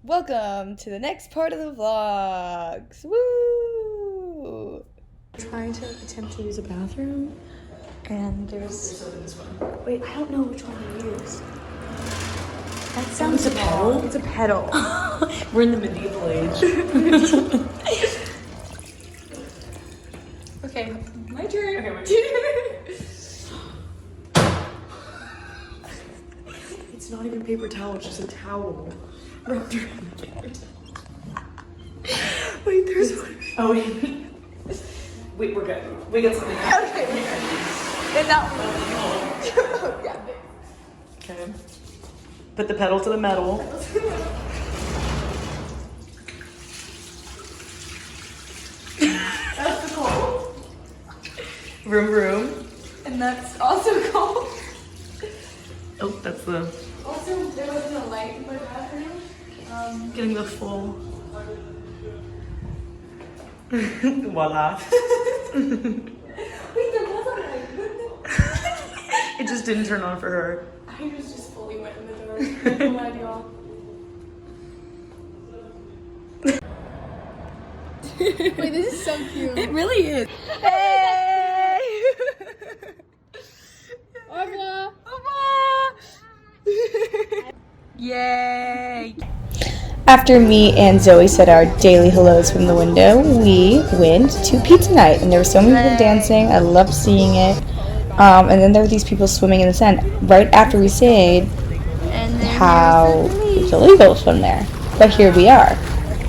Welcome to the next part of the vlogs. Woo! Trying to attempt to use a bathroom, and there's. Wait, I don't know which one to use. That sounds. It's a pedal? It's a pedal. We're in the medieval age. Okay, my turn. Okay, my turn. It's not even paper towel, it's just a towel. Wrapped around the paper towel. Wait, there's one. Oh, wait. Wait, we're good. We got something. Okay, we're good. And that one. Yeah. Okay. Put the pedal to the metal. That's the cold. Vroom vroom. And that's also cold. Oh, that's the. Also, there wasn't a light in my bathroom. Getting the full. Voila. Wait, there was a light. It just didn't turn on for her. I was just fully wet in the dark. I don't lie to y'all. Wait, this is so cute. It really is. Hey! Au revoir. Au revoir. Yay. After me and Zoe said our daily hellos from the window, we went to pizza night, and there were so many people dancing. I loved seeing it. And then there were these people swimming in the sand right after we stayed. How it's illegal to swim there, but here we are,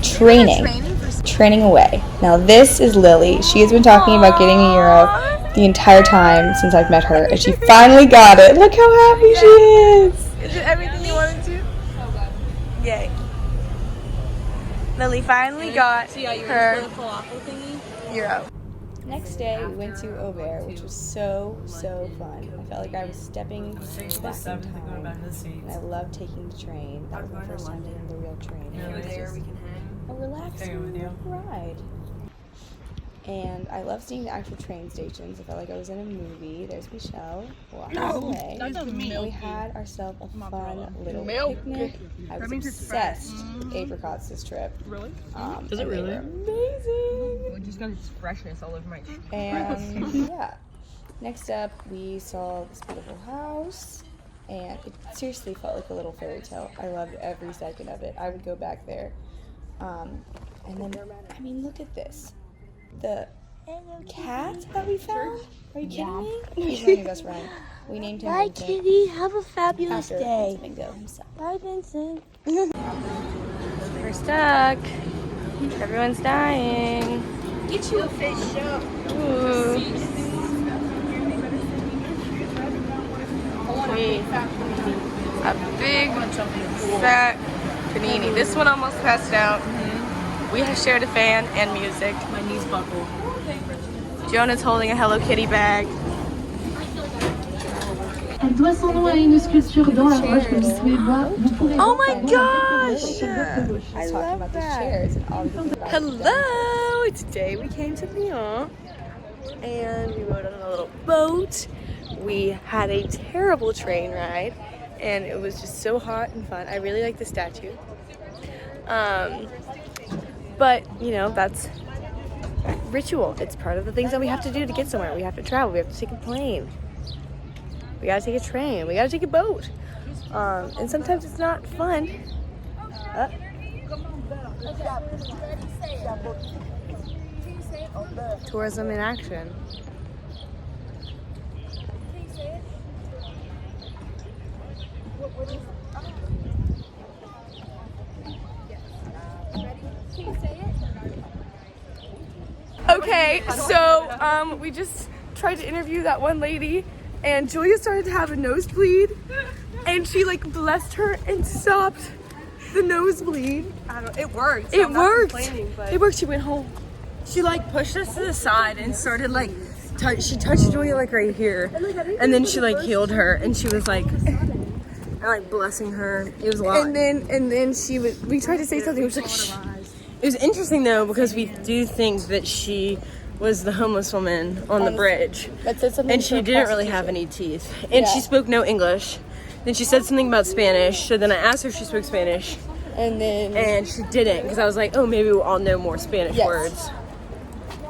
training away. Now this is Lily. She has been talking about getting a Euro the entire time since I've met her, and she finally got it. Look how happy she is. Is it everything you wanted to? Yay. Lily finally got her Euro. Next day, we went to Aubert, which was so fun. I felt like I was stepping back in time, and I loved taking the train. That was my first time taking the real train. It was just a relaxing ride. And I love seeing the actual train stations. I felt like I was in a movie. There's Michelle walking away. We had ourselves a fun little picnic. I was obsessed with apricots this trip. Really? Does it really? Amazing. I just got this freshness all over my cheek. And yeah. Next up, we saw this beautiful house, and it seriously felt like a little fairy tale. I loved every second of it. I would go back there. And then, I mean, look at this. The cat that we found? Are you kidding me? He's my best friend. We named him Bye, Kitty. Have a fabulous after day. Bingo himself. Bye, Vincent. We're stuck. Everyone's dying. Get you a fish up. Ooh. A big fat panini. This one almost passed out. We have shared a fan and music. My knees buckle. Jonah's holding a Hello Kitty bag. Elle doit son nom à une sculpture dans la roche que vous pouvez voir. Vous pourrez Oh my gosh! I love about that. The chairs and all the things about Hello! Today we came to Lyon and we rode on a little boat. We had a terrible train ride and it was just so hot and fun. I really like the statue. But, you know, that's ritual. It's part of the things that we have to do to get somewhere. We have to travel. We have to take a plane. We gotta take a train. We gotta take a boat. And sometimes it's not fun. Tourism in action. Okay, so we just tried to interview that one lady, and Julia started to have a nosebleed, and she like blessed her and stopped the nosebleed. It worked. It worked. It worked. She went home. She like pushed us to the side and started like, she touched Julia like right here, and then she like healed her, and she was like blessing her. It was a lot. And then we tried to say something. It was like, shh. It was interesting though because we do think that she was the homeless woman on the bridge, That said something and to she a didn't really have any teeth, and she spoke no English. Then she said something about Spanish, so then I asked her if she spoke Spanish, And she didn't, because I was like, oh, maybe we'll all know more Spanish words.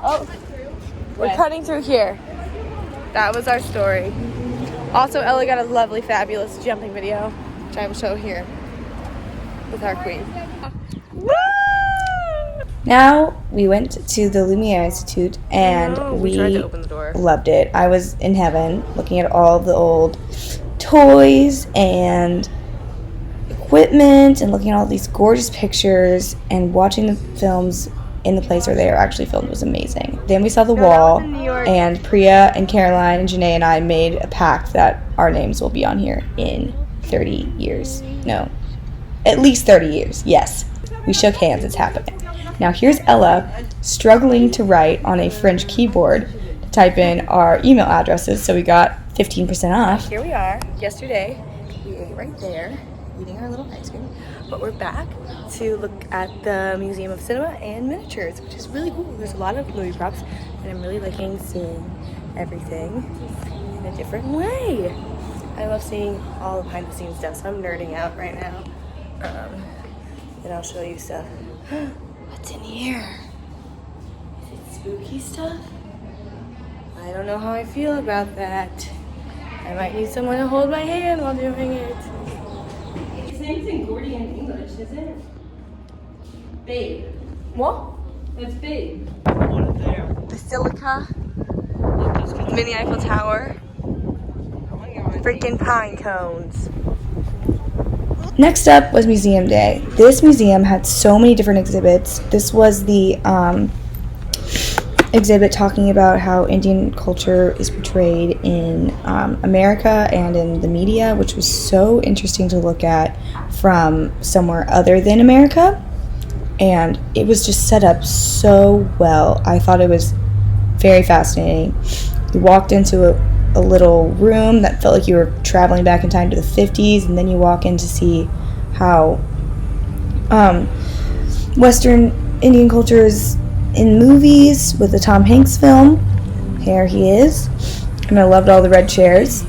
Oh, we're cutting through here. That was our story. Also, Ella got a lovely, fabulous jumping video, which I will show here with our queen. Now we went to the Lumiere Institute and we tried to open the door. Loved it. I was in heaven looking at all the old toys and equipment and looking at all these gorgeous pictures and watching the films in the place where they are actually filmed was amazing. Then we saw the wall, and Priya and Caroline and Janae and I made a pact that our names will be on here in 30 years. No, at least 30 years. Yes. We shook hands. It's happening. Now here's Ella struggling to write on a French keyboard to type in our email addresses, so we got 15% off. Here we are. Yesterday, we ate right there, eating our little ice cream. But we're back to look at the Museum of Cinema and Miniatures, which is really cool. There's a lot of movie props, and I'm really liking seeing everything in a different way. I love seeing all the behind-the-scenes stuff, so I'm nerding out right now. And I'll show you stuff. What's in here? Is it spooky stuff? I don't know how I feel about that. I might need someone to hold my hand while doing it. His name's in Gordian English, is it? Babe. What? That's Babe. Basilica. Mini Eiffel Tower. Freaking pine cones. Next up was Museum Day. This museum had so many different exhibits. This was the exhibit talking about how Indian culture is portrayed in America and in the media, which was so interesting to look at from somewhere other than America. And it was just set up so well. I thought it was very fascinating. You walked into a little room that felt like you were traveling back in time to the 50s, and then you walk in to see how Western Indian culture is in movies with the Tom Hanks film. Here he is. And I loved all the red chairs.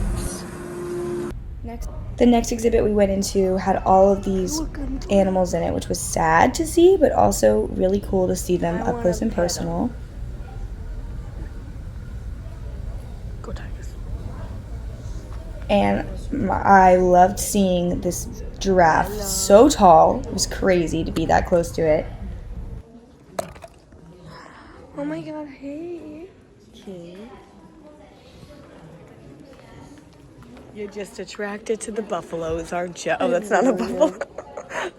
The next exhibit we went into had all of these animals in it, which was sad to see, but also really cool to see them up close and personal. Go Tigers. And I loved seeing this giraffe, so tall. It was crazy to be that close to it. Oh my god, hey. Okay. You're just attracted to the buffaloes, aren't you? Oh, that's not a buffalo.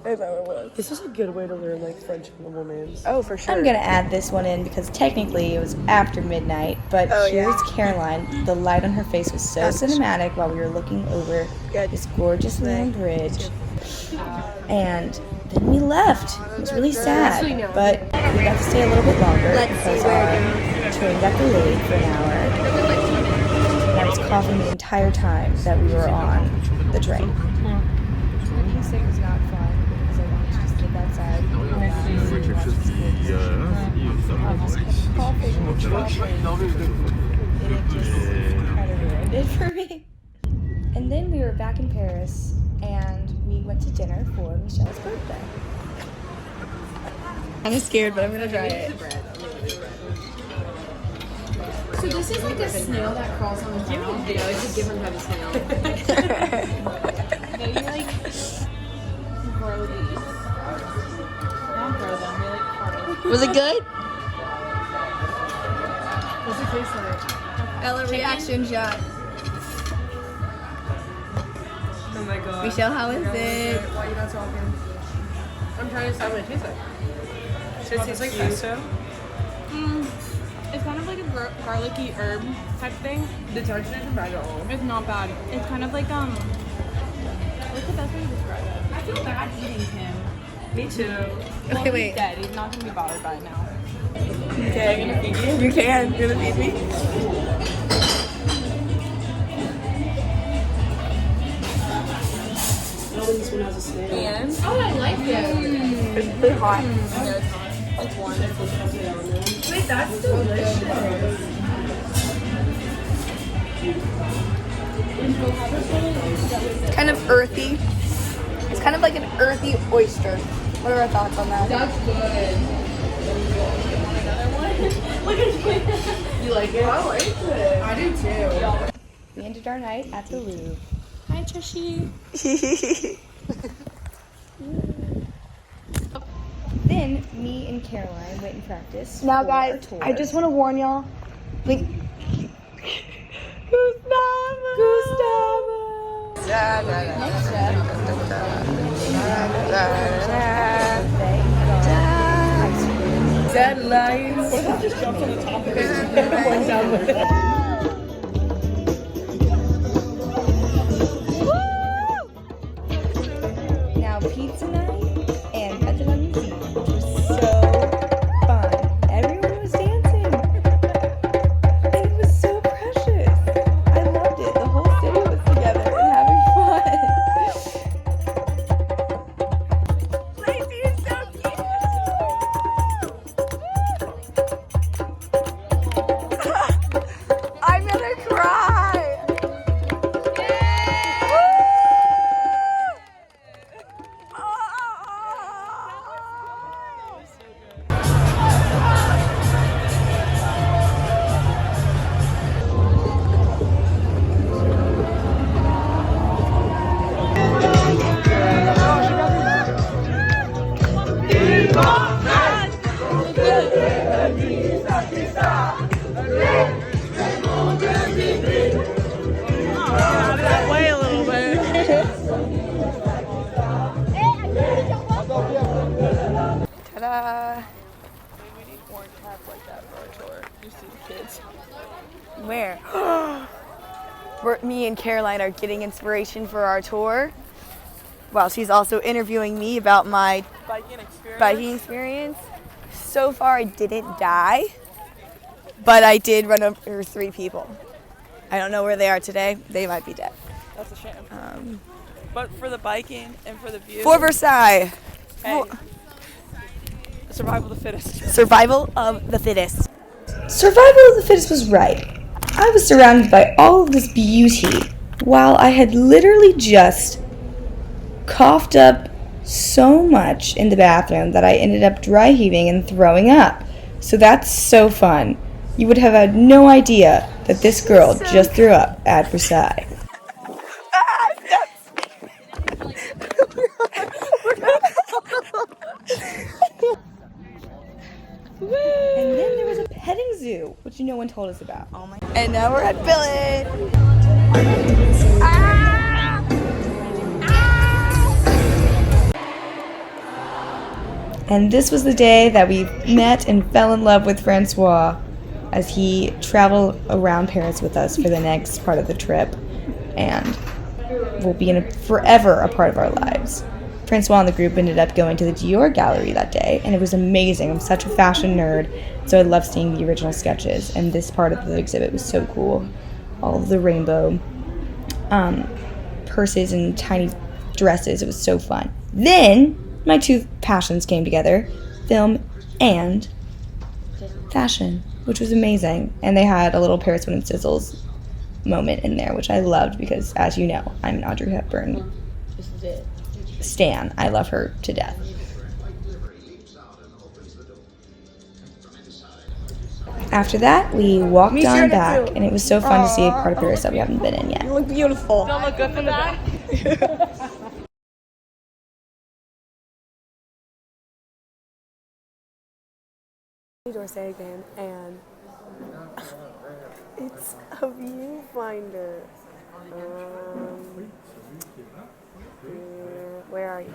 I thought it was. This is a good way to learn like French animal names. Oh, for sure. I'm gonna add this one in because technically it was after midnight, but here's Caroline. The light on her face was so cinematic while we were looking over this gorgeous little bridge. And then we left. It was really sad, but we got to stay a little bit longer because our train got delayed for an hour. And I was coughing the entire time that we were on the train. Being sick was not fun because I wanted to just sit outside. I just kept coughing and it just kind of ruined it for me. And then we were back in Paris and we went to dinner for Michelle's birthday. I'm scared, but I'm gonna try it. So this is like a snail that crawls on the ground. Yeah, it's a different type of snail. Maybe like grow these. Not grow them, they like part. Was it good? What's it taste like? Ella reaction shot. Oh my god. Michelle, how is it? Why are you not talking? I'm trying to decide what it tastes like. Should it taste like pesto? It's kind of like a garlicky herb type thing. The texture isn't bad at all. It's not bad. It's kind of like what's the best way to describe it? I feel bad eating him. Me too. Well, Okay, wait. He's dead. He's not gonna be bothered by it now. Okay. Am I gonna feed you? You can. You're gonna feed me? This one has a snail. And Oh, I like it. it's pretty hot. It's warm. Wait, that's delicious. Kind of earthy. It's kind kind of like an earthy oyster. What are our thoughts on that? That's good. Look at you. You like it? I like it. I do too. We ended our night at the Louvre. Hi, Trishy. Then me and Caroline went and practiced. Now, for guys, our tour. I just want to warn y'all. Like, Next up, Deadlines. now pizza night and at the museum, which was so fun. Everyone was dancing. And it was so precious. I loved it. The whole city was together and having fun. Lacey is so cute. I'm gonna cry. Ta-da! Where? Me and Caroline are getting inspiration for our tour. While she's also interviewing me about my biking experience. So far, I didn't die, but I did run over 3 people. I don't know where they are today. They might be dead. That's a shame. But for the biking and for the view. For Versailles. Hey, survival of the fittest. Survival of the fittest. Survival of the fittest was right. I was surrounded by all of this beauty while I had literally just coughed up so much in the bathroom that I ended up dry heaving and throwing up. So that's so fun. You would have had no idea that this girl just threw up at Versailles. And then there was a petting zoo, which no one told us about. Oh my! And now we're at Village. And this was the day that we met and fell in love with Francois as he traveled around Paris with us for the next part of the trip and will be forever a part of our lives. Francois and the group ended up going to the Dior gallery that day, and it was amazing. I'm such a fashion nerd, so I love seeing the original sketches, and this part of the exhibit was so cool. All of the rainbow purses and tiny dresses. It was so fun. Then my 2 passions came together, film and fashion, which was amazing. And they had a little Paris Women Sizzles moment in there, which I loved because, as you know, I'm an Audrey Hepburn stan. I love her to death. After that, we walked on back, and it was so fun to see a part of Paris that we haven't been in yet. You look beautiful. Don't look good from the back. D'Orsay again, and it's a viewfinder. Where are you?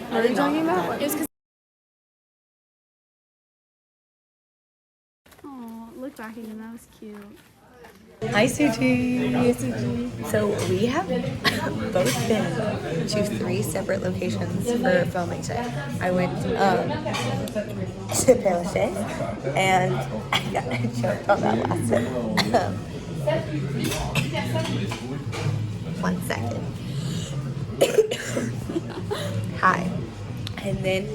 What are you talking about? Oh, look back again. That was cute. Hi, Suji. Hi, Suji. So we have both been to 3 separate locations for filming today. I went to Paris and I got choked on that last one. 1 second. Hi. And then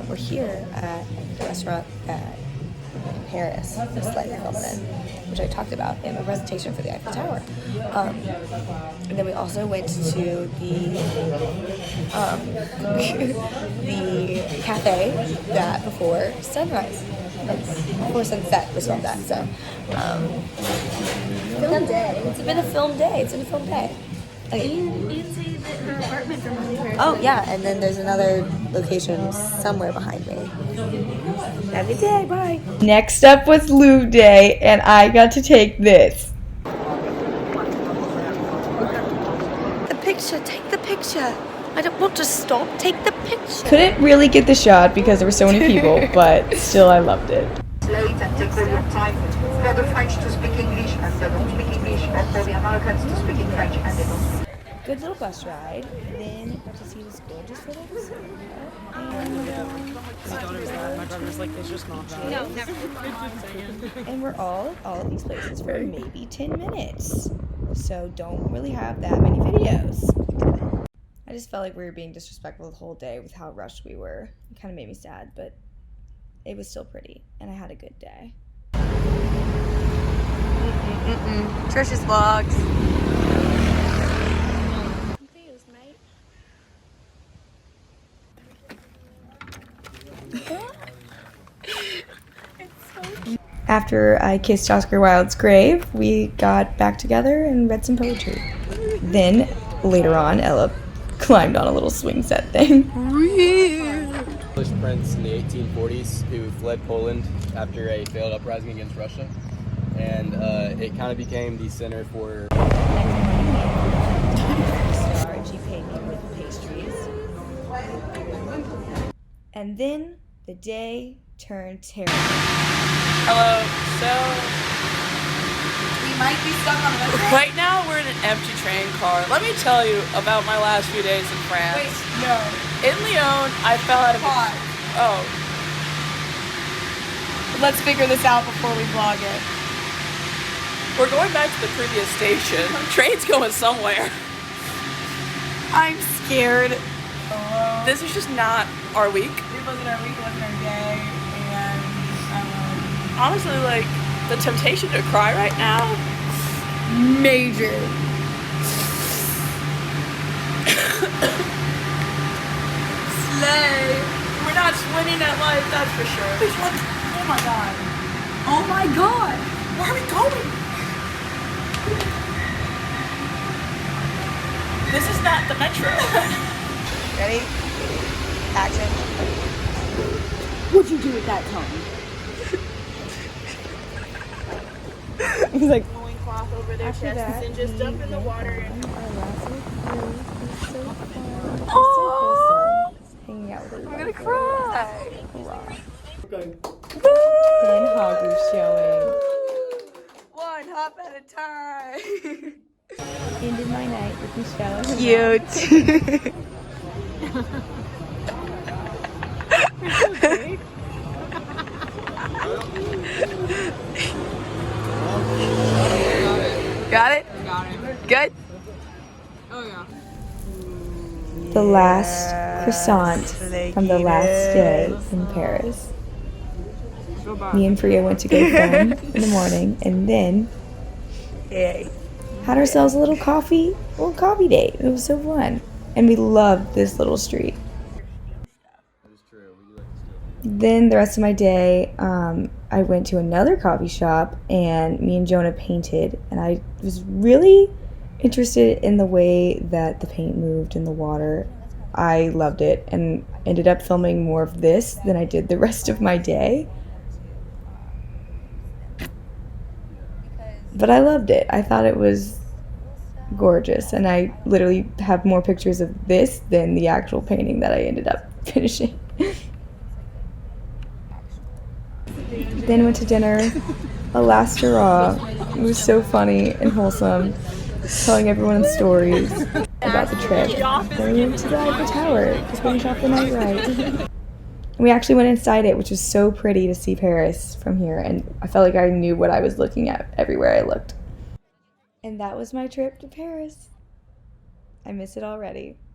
we're here at the restaurant at Paris, the slightly filmed in, which I talked about in my presentation for the Eiffel Tower. And then we also went to the the cafe that before sunrise, before sunset was filmed at. So film day. It's been a film day. It's been a film day. Okay. You say that her apartment from Paris. Oh yeah, and then there's another location somewhere behind me. Have a good day, bye. Next up was Lube Day, and I got to take this. The picture, take the picture. I don't want to stop, take the picture. Couldn't really get the shot because there were so many people, but still I loved it. Late and take all your time for the French to speak English and they don't speak English, or for the Americans to speak in French and they don't speak. Good little bus ride. Then got to see this gorgeous little and we're all at all of these places for maybe 10 minutes. So don't really have that many videos. I just felt like we were being disrespectful the whole day with how rushed we were. It kind of made me sad, but it was still pretty, and I had a good day. Trish's vlogs. After I kissed Oscar Wilde's grave, we got back together and read some poetry. Then, later on, Ella climbed on a little swing set thing. English prince in the 1840s who fled Poland after a failed uprising against Russia, and it kind of became the center for. She paid me with pastries. And then the day turned terrible. Hello. So We might be stuck on the metro. right now we're in an empty train car. Let me tell you about my last few days in France. Wait, no. In Lyon, I fell out of. Pause. Oh, Let's figure this out before we vlog it. we're going back to the previous station. Train's going somewhere. I'm scared. This is just not our week. It wasn't our week, it wasn't our day, and Honestly, like, the temptation to cry right now. major. Slay. We're not winning at life, that's for sure. Oh my god. Oh my god. Where are we going? This is not the metro. Ready? Action. What'd you do with that tongue? He's like, Cloth over their chests and just dump in the water. Hanging out with everybody. I'm gonna cry. Then Hagu's showing. One hop at a time. Ended my night with Michelle and her Cute. Got it? Got it. Good? Oh yeah. The last croissant from the last day in Paris. Me and Priya went to go film in the morning, and then had ourselves a little coffee date. It was so fun, and we loved this little street. Then the rest of my day, I went to another coffee shop, and me and Jonah painted, and I was really interested in the way that the paint moved in the water. I loved it, and ended up filming more of this than I did the rest of my day. But I loved it. I thought it was gorgeous, and I literally have more pictures of this than the actual painting that I ended up finishing. Then went to dinner, a last hurrah, It was so funny and wholesome, telling everyone stories about the trip. Then we went to the Eiffel Tower to finish off the night ride. We actually went inside it, which was so pretty to see Paris from here, and I felt like I knew what I was looking at everywhere I looked. And that was my trip to Paris. I miss it already.